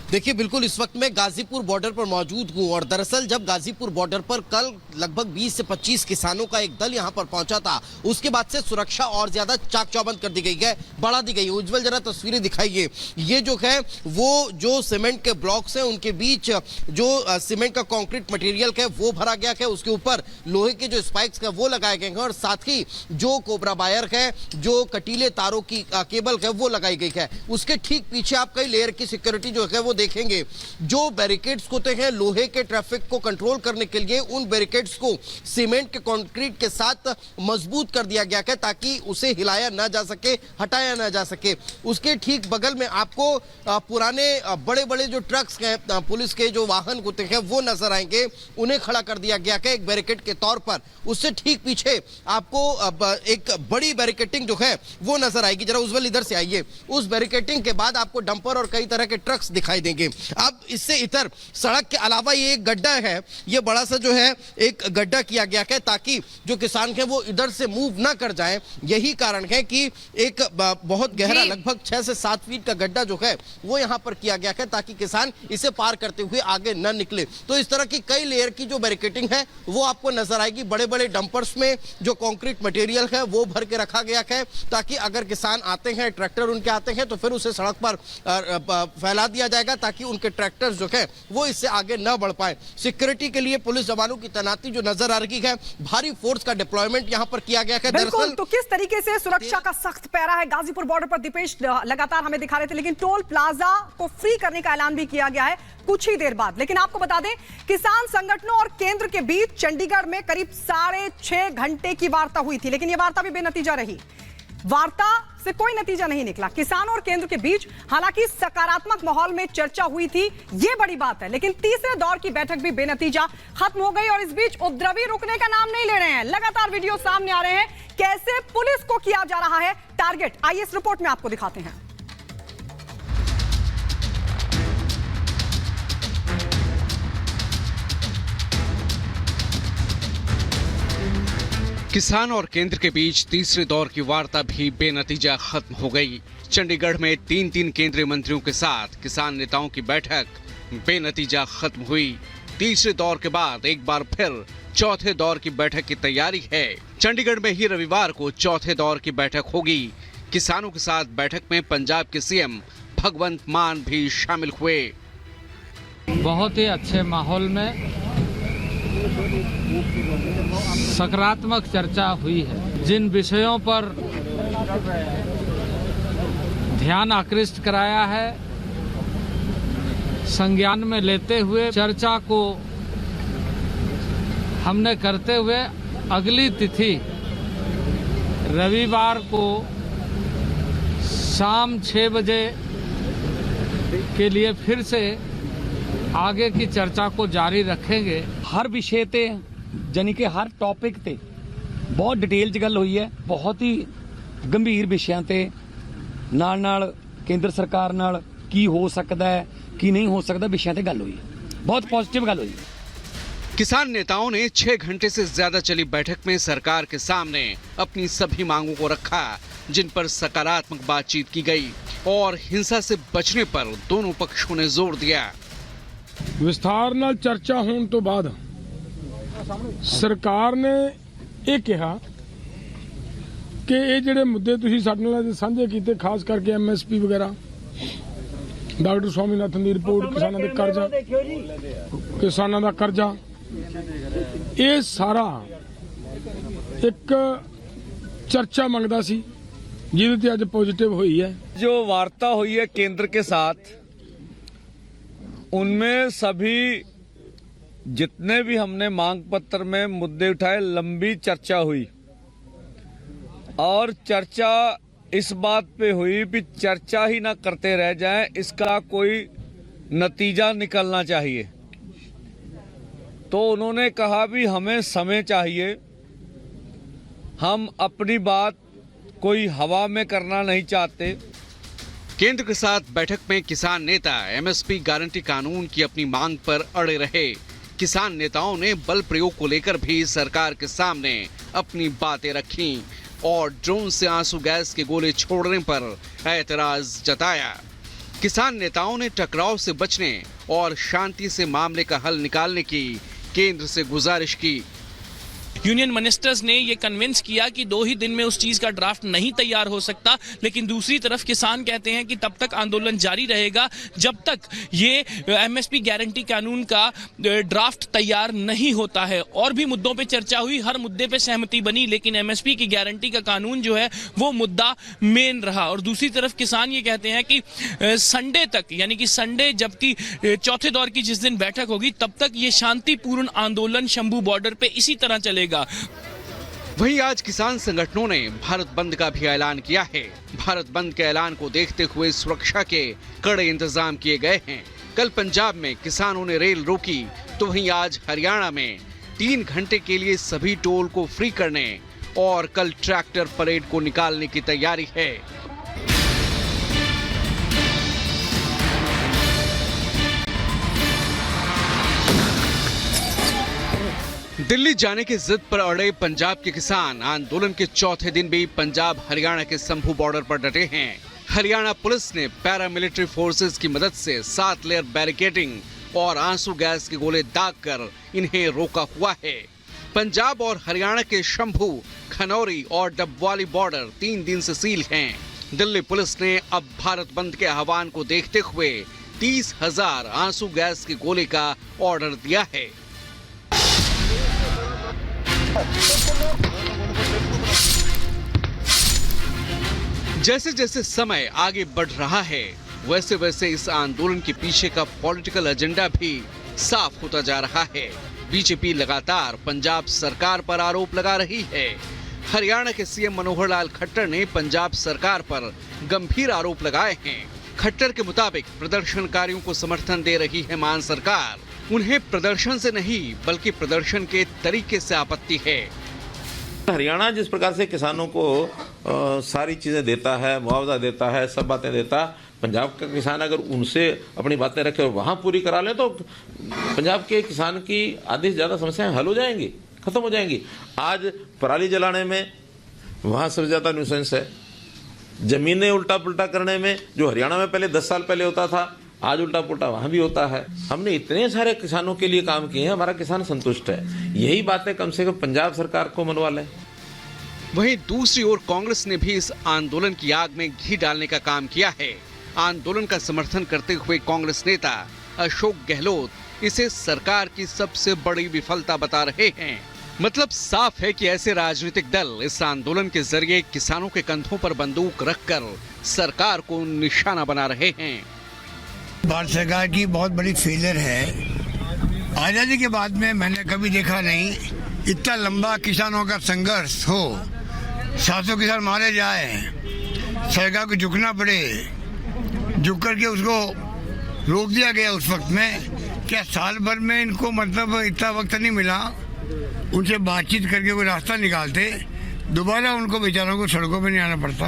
देखिए, बिल्कुल इस वक्त मैं गाजीपुर बॉर्डर पर मौजूद हूं और दरअसल जब गाजीपुर बॉर्डर पर कल लगभग 20 से 25 किसानों का एक दल यहां पर पहुंचा था, उसके बाद से सुरक्षा और ज्यादा चाक चौबंद कर दी गई है, बढ़ा दी गई है। उज्जवल, जरा तस्वीरें दिखाइए। ये जो है वो जो सीमेंट के ब्लॉक्स हैं उनके बीच जो सीमेंट का कंक्रीट मटेरियल है वो भरा गया है, उसके ऊपर लोहे के जो स्पाइक्स है वो लगाए गए हैं और साथ ही जो कोबरा वायर है, जो कटीले तारों की केबल है वो लगाई गई है। उसके ठीक पीछे आप कई लेयर की सिक्योरिटी जो है वो देखेंगे। जो बैरिकेड्स होते हैं लोहे के ट्रैफिक को कंट्रोल करने के लिए, उन बैरिकेड्स को सीमेंट के कंक्रीट के साथ मजबूत कर दिया गया है ताकि उसे हिलाया ना जा सके, हटाया ना जा सके। उसके ठीक बगल में आपको पुराने बड़े बड़े जो ट्रक्स हैं, पुलिस के जो वाहन होते हैं वो नजर आएंगे, उन्हें खड़ा कर दिया गया है एक बैरिकेड के तौर पर। उससे ठीक पीछे आपको एक बड़ी बैरिकेडिंग जो है वो नजर आएगी। जरा उज्जवल इधर से आइए। उस बैरिकेडिंग के बाद आपको डंपर और कई तरह के ट्रक्स दिखाई देंगे। अब इससे इधर सड़क के अलावा ये एक गड्ढा है, ये बड़ा सा जो है एक गड्ढा किया गया है ताकि जो किसान है वो इधर से मूव ना कर जाए। यही कारण है कि एक बहुत गहरा लगभग 6 से 7 फीट का गड्ढा जो है वो यहाँ पर किया गया है ताकि किसान इसे पार करते हुए आगे न निकले। तो इस तरह की कई लेयर की जो बैरिकेडिंग है वो आपको नजर आएगी। बड़े बड़े डंपर्स में जो कंक्रीट मटेरियल है वो भर के रखा गया है ताकि अगर किसान आते हैं, ट्रैक्टर उनके आते हैं तो फिर उसे सड़क पर फैला दिया जाएगा ताकि उनके ट्रैक्टर जो है वो इससे आगे न बढ़ पाए। सिक्योरिटी के लिए पुलिस जवानों की तैनाती जो नजर आ रही है, भारी फोर्स का डिप्लॉयमेंट यहां पर किया गया है। बिल्कुल, तो किस तरीके से सुरक्षा का सख्त पैरा है गाजीपुर बॉर्डर पर, दीपेश लगातार हमें दिखा रहे थे। लेकिन टोल प्लाजा को फ्री करने का ऐलान भी किया गया है कुछ ही देर बाद। लेकिन आपको बता दें, किसान संगठनों और केंद्र के बीच चंडीगढ़ में करीब 6.5 घंटे की वार्ता हुई थी, लेकिन यह वार्ता भी बेनतीजा रही। वार्ता से कोई नतीजा नहीं निकला किसान और केंद्र के बीच। हालांकि सकारात्मक माहौल में चर्चा हुई थी, यह बड़ी बात है, लेकिन तीसरे दौर की बैठक भी बेनतीजा खत्म हो गई। और इस बीच उपद्रवी रुकने का नाम नहीं ले रहे हैं। लगातार वीडियो सामने आ रहे हैं कैसे पुलिस को किया जा रहा है टारगेट। आइए इस रिपोर्ट में आपको दिखाते हैं। किसान और केंद्र के बीच तीसरे दौर की वार्ता भी बेनतीजा खत्म हो गई। चंडीगढ़ में 3 केंद्रीय मंत्रियों के साथ किसान नेताओं की बैठक बेनतीजा खत्म हुई। तीसरे दौर के बाद एक बार फिर चौथे दौर की बैठक की तैयारी है। चंडीगढ़ में ही रविवार को चौथे दौर की बैठक होगी। किसानों के साथ बैठक में पंजाब के सीएम भगवंत मान भी शामिल हुए। बहुत ही अच्छे माहौल में सकारात्मक चर्चा हुई है। जिन विषयों पर ध्यान आकृष्ट कराया है, संज्ञान में लेते हुए चर्चा को हमने करते हुए अगली तिथि रविवार को शाम 6 बजे के लिए फिर से आगे की चर्चा को जारी रखेंगे। हर विषय ते जानी कि हर टॉपिक ते बहुत डिटेल च गल हुई है। बहुत ही गंभीर विषयां ते नाल केंद्र सरकार नाल की हो सकता है की नहीं हो सकता विषयां ते गल हुई है। बहुत पॉजिटिव गल हुई है। किसान नेताओं ने 6 घंटे से ज्यादा चली बैठक में सरकार के सामने अपनी सभी मांगों को रखा, जिन पर सकारात्मक बातचीत की गई और हिंसा से बचने पर दोनों पक्षों ने जोर दिया। विस्तार नाल चर्चा होने तो बाद सरकार ने यह कहा कि ये जिहड़े मुद्दे तुसीं साडे नाल साझे कीते, खास करके MSP वगैरह, डॉक्टर स्वामीनाथन की रिपोर्ट, किसानों के कर्जा, किसानों का कर्जा, ये सारा एक चर्चा मंगदा सी जिहदे ते अज पॉजिटिव हुई है। जो वार्ता हुई है केंद्र के साथ, उनमें सभी जितने भी हमने मांग पत्र में मुद्दे उठाए, लंबी चर्चा हुई और चर्चा इस बात पे हुई कि चर्चा ही ना करते रह जाएं, इसका कोई नतीजा निकलना चाहिए। तो उन्होंने कहा भी हमें समय चाहिए, हम अपनी बात कोई हवा में करना नहीं चाहते। केंद्र के साथ बैठक में किसान नेता MSP गारंटी कानून की अपनी मांग पर अड़े रहे। किसान नेताओं ने बल प्रयोग को लेकर भी सरकार के सामने अपनी बातें रखी और ड्रोन से आंसू गैस के गोले छोड़ने पर एतराज जताया। किसान नेताओं ने टकराव से बचने और शांति से मामले का हल निकालने की केंद्र से गुजारिश की। यूनियन मिनिस्टर्स ने ये कन्विंस किया कि 2 ही दिन में उस चीज का ड्राफ्ट नहीं तैयार हो सकता, लेकिन दूसरी तरफ किसान कहते हैं कि तब तक आंदोलन जारी रहेगा जब तक ये एमएसपी गारंटी कानून का ड्राफ्ट तैयार नहीं होता है। और भी मुद्दों पे चर्चा हुई, हर मुद्दे पे सहमति बनी, लेकिन एमएसपी की गारंटी का कानून जो है वो मुद्दा मेन रहा। और दूसरी तरफ किसान ये कहते हैं कि संडे तक, यानी कि संडे जबकि चौथे दौर की जिस दिन बैठक होगी, तब तक ये शांतिपूर्ण आंदोलन शंभू बॉर्डर पे इसी तरह चलेगा। वहीं आज किसान संगठनों ने भारत बंद का भी ऐलान किया है। भारत बंद के ऐलान को देखते हुए सुरक्षा के कड़े इंतजाम किए गए हैं। कल पंजाब में किसानों ने रेल रोकी, तो वहीं आज हरियाणा में 3 घंटे के लिए सभी टोल को फ्री करने और कल ट्रैक्टर परेड को निकालने की तैयारी है। दिल्ली जाने की जिद पर अड़े पंजाब के किसान आंदोलन के चौथे दिन भी पंजाब हरियाणा के शंभू बॉर्डर पर डटे हैं। हरियाणा पुलिस ने पैरामिलिट्री फोर्सेस की मदद से 7 लेयर बैरिकेडिंग और आंसू गैस के गोले दागकर इन्हें रोका हुआ है। पंजाब और हरियाणा के शंभू, खनौरी और डबवाली बॉर्डर 3 दिन से सील हैं। दिल्ली पुलिस ने अब भारत बंद के आह्वान को देखते हुए 30,000 आंसू गैस के गोले का ऑर्डर दिया है। जैसे जैसे समय आगे बढ़ रहा है, वैसे वैसे इस आंदोलन के पीछे का पॉलिटिकल एजेंडा भी साफ होता जा रहा है। बीजेपी लगातार पंजाब सरकार पर आरोप लगा रही है। हरियाणा के सीएम मनोहर लाल खट्टर ने पंजाब सरकार पर गंभीर आरोप लगाए हैं। खट्टर के मुताबिक प्रदर्शनकारियों को समर्थन दे रही है मान सरकार। उन्हें प्रदर्शन से नहीं बल्कि प्रदर्शन के तरीके से आपत्ति है। हरियाणा जिस प्रकार से किसानों को सारी चीजें देता है, मुआवजा देता है, सब बातें देता, पंजाब का किसान अगर उनसे अपनी बातें रखे और वहां पूरी करा ले तो पंजाब के किसान की आधी से ज्यादा समस्याएं हल हो जाएंगी, खत्म हो जाएंगी। आज पराली जलाने में वहां सबसे ज्यादा न्यूसेंस है। जमीनें उल्टा पुल्टा करने में जो हरियाणा में पहले 10 साल पहले होता था, आज उल्टा पुल्टा वहां भी होता है। हमने इतने सारे किसानों के लिए काम किए हैं, हमारा किसान संतुष्ट है। यही बातें कम से कम पंजाब सरकार को मनवा लें। वहीं दूसरी ओर कांग्रेस ने भी इस आंदोलन की आग में घी डालने का काम किया है। आंदोलन का समर्थन करते हुए कांग्रेस नेता अशोक गहलोत इसे सरकार की सबसे बड़ी विफलता बता रहे हैं। मतलब साफ है कि ऐसे राजनीतिक दल इस आंदोलन के जरिए किसानों के कंधों पर बंदूक रखकर सरकार को निशाना बना रहे हैं। भारत सरकार की बहुत बड़ी फेलियर है। आजादी के बाद में मैंने कभी देखा नहीं इतना लंबा किसानों का संघर्ष हो, 700 किसान मारे जाए, सरकार को झुकना पड़े, झुक करके उसको रोक दिया गया उस वक्त में। क्या साल भर में इनको मतलब इतना वक्त नहीं मिला उनसे बातचीत करके कोई रास्ता निकालते, दोबारा उनको बेचारों को सड़कों पर नहीं आना पड़ता।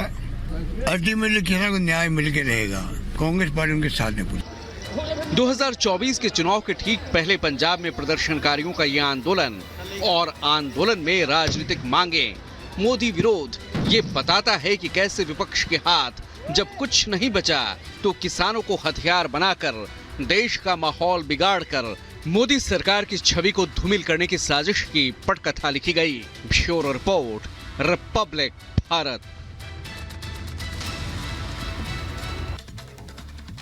अल्टीमेटली किसान को न्याय मिल के रहेगा। कांग्रेस पार्टी उनके साथ में पूरी। 2024 के चुनाव के ठीक पहले पंजाब में प्रदर्शनकारियों का यह आंदोलन और आंदोलन में राजनीतिक मांगे, मोदी विरोध, ये बताता है कि कैसे विपक्ष के हाथ जब कुछ नहीं बचा तो किसानों को हथियार बनाकर देश का माहौल बिगाड़कर मोदी सरकार की छवि को धूमिल करने की साजिश की पटकथा लिखी गई। Bureau report, Republic Bharat.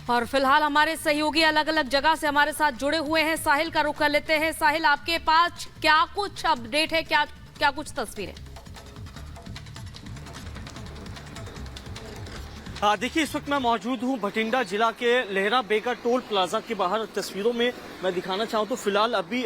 और फिलहाल हमारे सहयोगी अलग अलग जगह से हमारे साथ जुड़े हुए हैं। साहिल का रुख कर लेते हैं। साहिल, आपके पास क्या कुछ अपडेट है, क्या कुछ तस्वीरें? देखिए, इस वक्त मैं मौजूद हूं भटिंडा जिला के लहरा बेकर टोल प्लाजा के बाहर। तस्वीरों में मैं दिखाना चाहूं तो फिलहाल अभी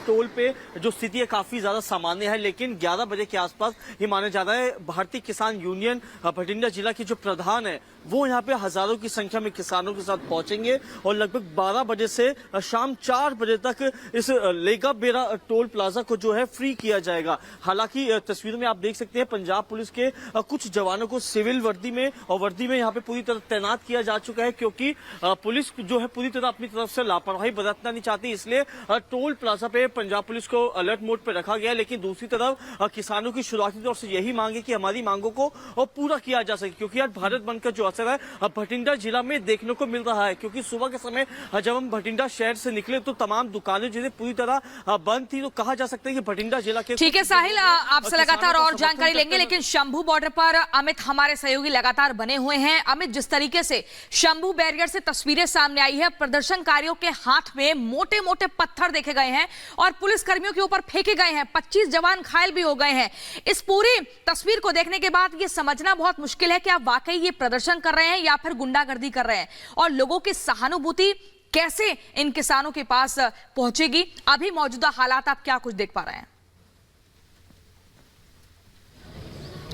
टोल पे जो स्थिति है काफी ज्यादा सामान्य है, लेकिन 11 बजे के आसपास ये माना जा रहा है भारतीय किसान यूनियन भटिंडा जिला के जो प्रधान है वो यहाँ पे हजारों की संख्या में किसानों के साथ पहुंचेंगे और लगभग 12 बजे से शाम 4 बजे तक इस लेगा बेरा टोल प्लाजा को जो है फ्री किया जाएगा। हालांकि तस्वीरों में आप देख सकते हैं पंजाब पुलिस के कुछ जवानों को सिविल वर्दी में और वर्दी में यहाँ पे पूरी तरह तैनात किया जा चुका है, क्योंकि पुलिस जो है पूरी तरह अपनी तरफ से लापरवाही बरतना नहीं चाहती, इसलिए टोल प्लाजा पे पंजाब पुलिस को अलर्ट मोड पे रखा गया। लेकिन दूसरी तरफ किसानों की शुरुआती तौर से यही मांग है कि हमारी मांगों को पूरा किया जा सके, क्योंकि आज भारत बंद का जो असर है भटिंडा जिला में देखने को मिल रहा है, क्योंकि सुबह के समय जब हम भटिंडा शहर से निकले तो तमाम दुकानें जो पूरी तरह बंद थी। तो कहा जा सकता है कि भटिंडा जिला के ठीक है साहिल, आपसे लगातार और जानकारी लेंगे, लेकिन शंभू बॉर्डर पर अमित हमारे सहयोगी लगातार बने हुए हैं। अमित, जिस तरीके से शंभू बैरियर से तस्वीरें सामने आई है, प्रदर्शनकारियों के हाथ में मोटे मोटे पत्थर देखे गए हैं और पुलिस कर्मियों के ऊपर फेंके गए हैं, 25 जवान घायल भी हो गए हैं। इस पूरी तस्वीर को देखने के बाद यह समझना बहुत मुश्किल है कि आप वाकई ये प्रदर्शन कर रहे हैं या फिर गुंडागर्दी कर रहे हैं, और लोगों की सहानुभूति कैसे इन किसानों के पास पहुंचेगी। अभी मौजूदा हालात आप क्या कुछ देख पा रहे हैं?